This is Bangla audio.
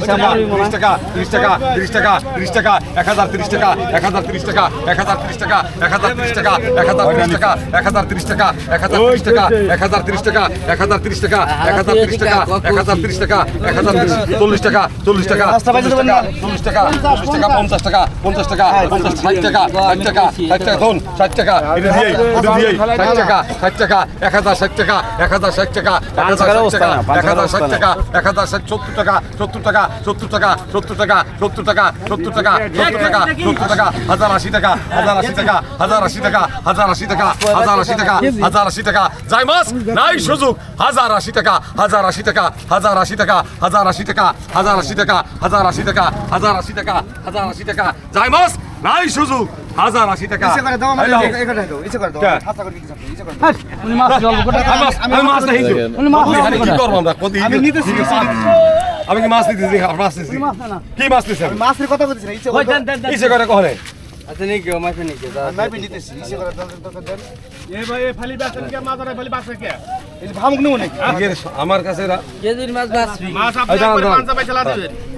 30 টাকা 30 টাকা 30 টাকা 30 টাকা 1030 টাকা 1030 টাকা 1030 টাকা 1030 টাকা 1030 টাকা 1030 টাকা 1030 টাকা 1030 টাকা 1030 টাকা 1030 টাকা 1030 টাকা 1030 টাকা 40 টাকা 40 টাকা 40 টাকা 50 টাকা 50 টাকা 50 60 টাকা 60 টাকা 60 টাকা ধন 60 টাকা এটা দিয়েই 60 টাকা 60 টাকা 1060 টাকা 1060 টাকা 1060 টাকা 1060 টাকা 1070 টাকা 70 টাকা 70 টাকা 70 টাকা 70 টাকা 70 টাকা 70 টাকা 70 টাকা 1080 টাকা 1080 টাকা 1080 টাকা 1080 টাকা 1080 টাকা 1080 টাকা যাই মাস নাই সুযোগ 1080 টাকা 1080 টাকা 1080 টাকা 1080 টাকা 1080 টাকা 1080 টাকা 1080 টাকা 1080 টাকা যাই মাস নাই সুযোগ 1080 টাকা ইচ্ছে করে দাও আমাকে এখানে দাও ইচ্ছে করে দাও হাতা করে দিতে ইচ্ছে করে দাও উনি মাছ জল গোটা আমি মাছ নাই উনি মাছ কি করব আমরা কত আমি নিতেছি আমি কি মাছ নিতেছি মাছ নিতেছি কি মাছ নিতেছি মাছের কথা বলছিস না ইচ্ছে করে ইচ্ছে করে কহনে আচ্ছা নেই কেউ মাছ নেই কেউ আমি নিতেছি ইচ্ছে করে দাও দেন এ ভাই এ ফালি বাসন কে মাদারে ফালি বাসন কে এই ভামুক নেব নাকি আমার কাছে কেজির মাছ বাঁচবি মাছ আপনি একবার পাঁচা পয়সা দিবেন